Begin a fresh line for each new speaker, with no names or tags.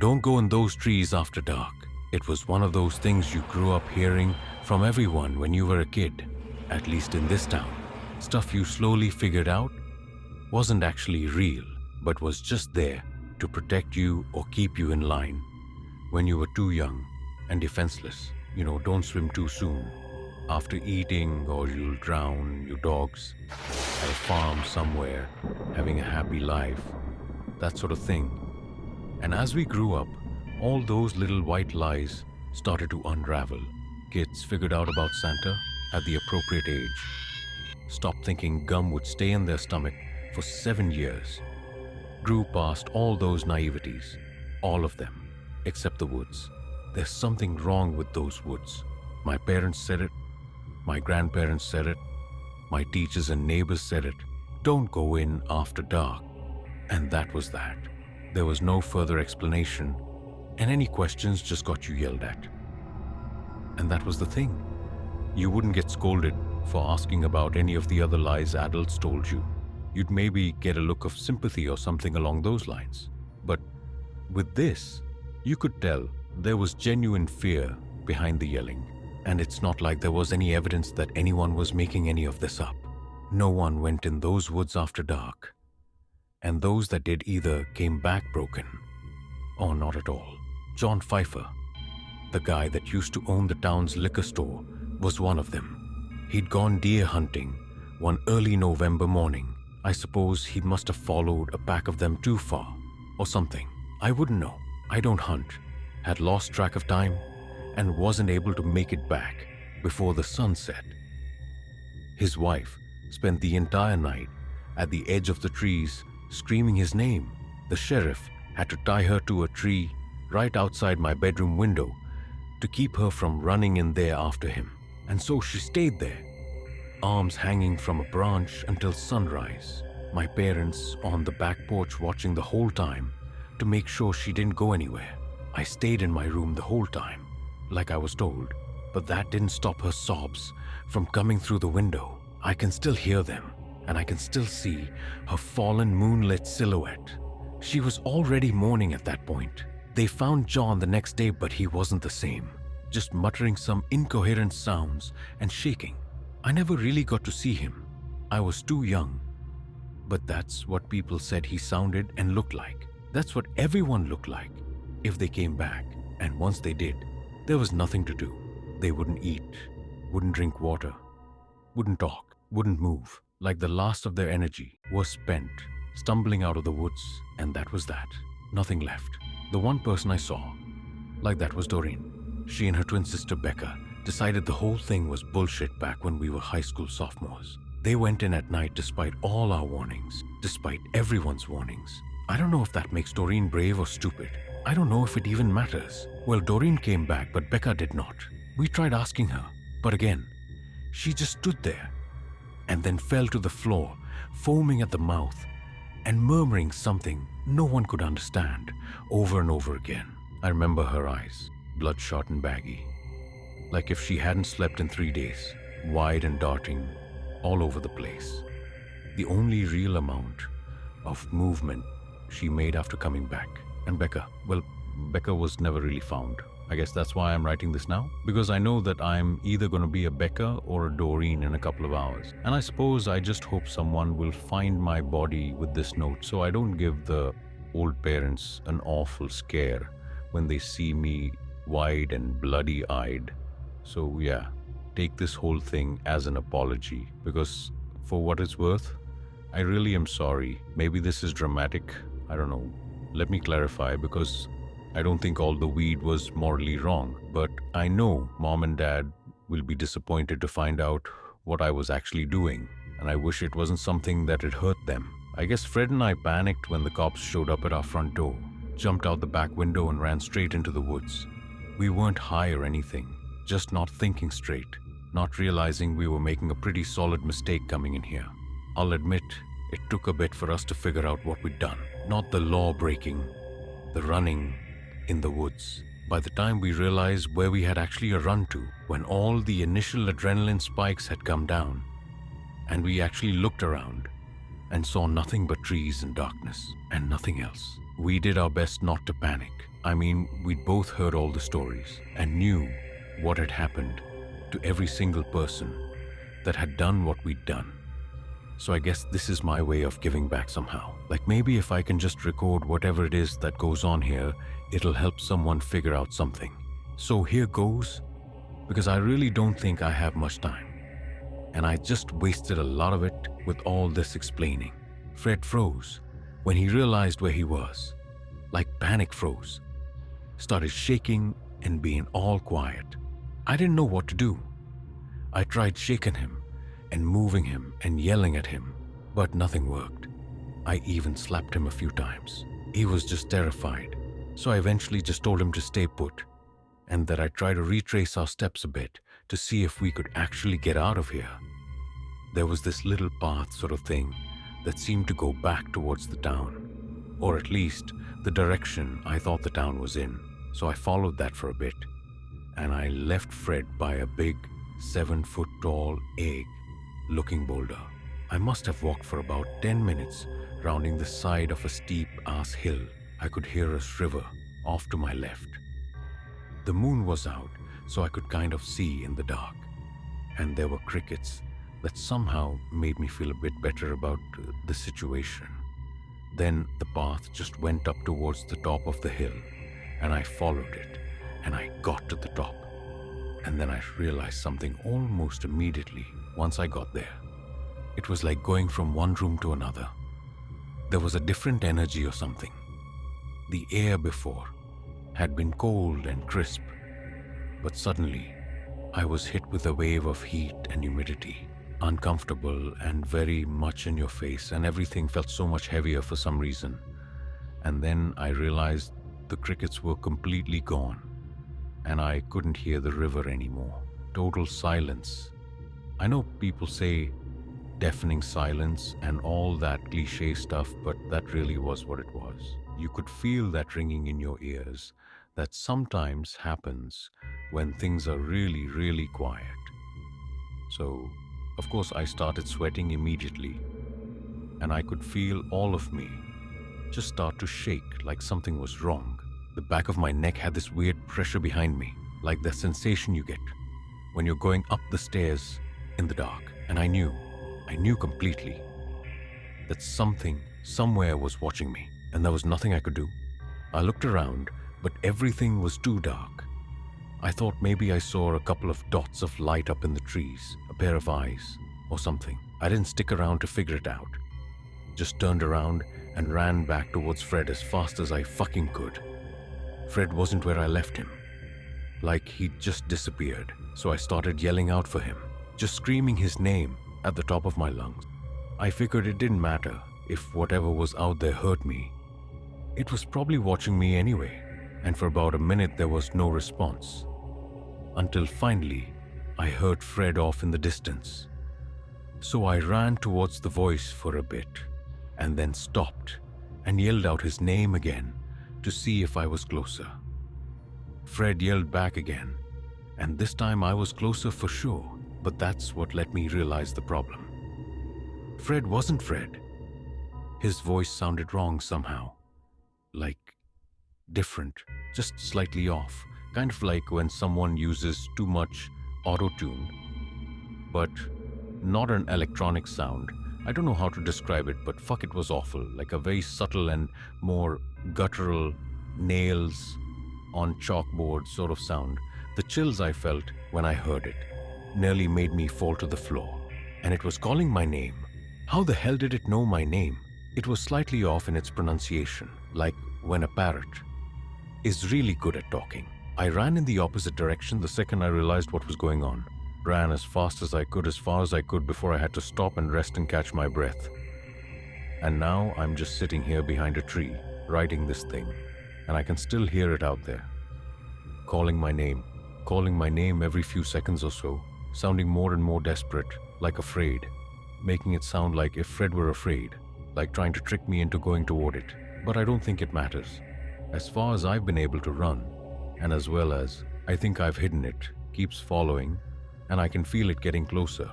Don't go in those trees after dark. It was one of those things you grew up hearing from everyone when you were a kid, at least in this town. Stuff you slowly figured out wasn't actually real, but was just there to protect you or keep you in line when you were too young and defenseless. Don't swim too soon after eating or you'll drown your dogs at a farm somewhere, having a happy life, that sort of thing. And as we grew up, all those little white lies started to unravel. Kids figured out about Santa at the appropriate age, stopped thinking gum would stay in their stomach for 7 years, grew past all those naiveties, all of them, except the woods. There's something wrong with those woods. My parents said it, my grandparents said it, my teachers and neighbors said it. Don't go in after dark. And that was that. There was no further explanation, and any questions just got you yelled at. And that was the thing. You wouldn't get scolded for asking about any of the other lies adults told you. You'd maybe get a look of sympathy or something along those lines. But with this, you could tell there was genuine fear behind the yelling. And it's not like there was any evidence that anyone was making any of this up. No one went in those woods after dark. And those that did either came back broken or not at all. John Pfeiffer, the guy that used to own the town's liquor store, was one of them. He'd gone deer hunting one early November morning. I suppose he must have followed a pack of them too far or something. I wouldn't know. I don't hunt. Had lost track of time and wasn't able to make it back before the sun set. His wife spent the entire night at the edge of the trees screaming his name. The sheriff had to tie her to a tree right outside my bedroom window to keep her from running in there after him. And so she stayed there, arms hanging from a branch until sunrise. My parents on the back porch watching the whole time to make sure she didn't go anywhere. I stayed in my room the whole time, like I was told, but that didn't stop her sobs from coming through the window. I can still hear them, and I can still see her fallen moonlit silhouette. She was already mourning at that point. They found John the next day, but he wasn't the same, just muttering some incoherent sounds and shaking. I never really got to see him. I was too young, but that's what people said he sounded and looked like. That's what everyone looked like if they came back, and once they did, there was nothing to do. They wouldn't eat, wouldn't drink water, wouldn't talk, wouldn't move, like the last of their energy was spent stumbling out of the woods, and that was that. Nothing left. The one person I saw like that was Doreen. She and her twin sister Becca decided the whole thing was bullshit back when we were high school sophomores. They went in at night despite all our warnings, despite everyone's warnings. I don't know if that makes Doreen brave or stupid. I don't know if it even matters. Well, Doreen came back, but Becca did not. We tried asking her, but again, she just stood there and then fell to the floor, foaming at the mouth and murmuring something no one could understand over and over again. I remember her eyes, bloodshot and baggy, like if she hadn't slept in 3 days, wide and darting all over the place. The only real amount of movement she made after coming back. And Becca, well, Becca was never really found. I guess that's why I'm writing this now, because I know that I'm either going to be a Becca or a Doreen in a couple of hours. And I suppose I just hope someone will find my body with this note so I don't give the old parents an awful scare when they see me wide and bloody-eyed. So yeah, take this whole thing as an apology, because for what it's worth, I really am sorry. Maybe this is dramatic, I don't know. Let me clarify, because I don't think all the weed was morally wrong, but I know Mom and Dad will be disappointed to find out what I was actually doing, and I wish it wasn't something that had hurt them. I guess Fred and I panicked when the cops showed up at our front door, jumped out the back window and ran straight into the woods. We weren't high or anything, just not thinking straight, not realizing we were making a pretty solid mistake coming in here. I'll admit, it took a bit for us to figure out what we'd done. Not the law breaking, the running in the woods. By the time we realized where we had actually run to, when all the initial adrenaline spikes had come down, and we actually looked around and saw nothing but trees and darkness and nothing else, We did our best not to panic. I mean, we'd both heard all the stories and knew what had happened to every single person that had done what we'd done. So I guess this is my way of giving back somehow. Like maybe if I can just record whatever it is that goes on here, it'll help someone figure out something. So here goes, because I really don't think I have much time. And I just wasted a lot of it with all this explaining. Fred froze when he realized where he was. Like panic froze. Started shaking and being all quiet. I didn't know what to do. I tried shaking him and moving him and yelling at him, but nothing worked. I even slapped him a few times. He was just terrified. So I eventually just told him to stay put and that I'd try to retrace our steps a bit to see if we could actually get out of here. There was this little path sort of thing that seemed to go back towards the town, or at least the direction I thought the town was in. So I followed that for a bit, and I left Fred by a big 7-foot-tall egg-looking boulder. I must have walked for about 10 minutes, rounding the side of a steep-ass hill. I could hear a river off to my left. The moon was out, so I could kind of see in the dark, and there were crickets that somehow made me feel a bit better about the situation. Then the path just went up towards the top of the hill, and I followed it, and I got to the top. And then I realized something almost immediately once I got there. It was like going from one room to another. There was a different energy or something. The air before had been cold and crisp, but suddenly I was hit with a wave of heat and humidity, uncomfortable and very much in your face, and everything felt so much heavier for some reason. And then I realized the crickets were completely gone, and I couldn't hear the river anymore. Total silence. I know people say deafening silence and all that cliche stuff, but that really was what it was. You could feel that ringing in your ears that sometimes happens when things are really, really quiet. So, of course, I started sweating immediately, and I could feel all of me just start to shake like something was wrong. The back of my neck had this weird pressure behind me, like the sensation you get when you're going up the stairs in the dark. And I knew completely that something somewhere was watching me, and there was nothing I could do. I looked around, but everything was too dark. I thought maybe I saw a couple of dots of light up in the trees, a pair of eyes or something. I didn't stick around to figure it out. Just turned around and ran back towards Fred as fast as I fucking could. Fred wasn't where I left him. Like he'd just disappeared. So I started yelling out for him, just screaming his name at the top of my lungs. I figured it didn't matter if whatever was out there hurt me. It was probably watching me anyway. And for about a minute there was no response. Until finally, I heard Fred off in the distance. So I ran towards the voice for a bit, and then stopped and yelled out his name again to see if I was closer. Fred yelled back again, and this time I was closer for sure, but that's what let me realize the problem. Fred wasn't Fred. His voice sounded wrong somehow, like different, just slightly off, kind of like when someone uses too much auto-tune, but not an electronic sound. I don't know how to describe it, but fuck, it was awful, like a very subtle and more guttural nails on chalkboard sort of sound. The chills I felt when I heard it nearly made me fall to the floor, and it was calling my name. How the hell did it know my name? It was slightly off in its pronunciation, like when a parrot is really good at talking. I ran in the opposite direction the second I realized what was going on. Ran as fast as I could, as far as I could, before I had to stop and rest and catch my breath. And now I'm just sitting here behind a tree, writing this thing, and I can still hear it out there. Calling my name every few seconds or so, sounding more and more desperate, like afraid, making it sound like if Fred were afraid, like trying to trick me into going toward it. But I don't think it matters. As far as I've been able to run, and as well as I think I've hidden it, keeps following, and I can feel it getting closer.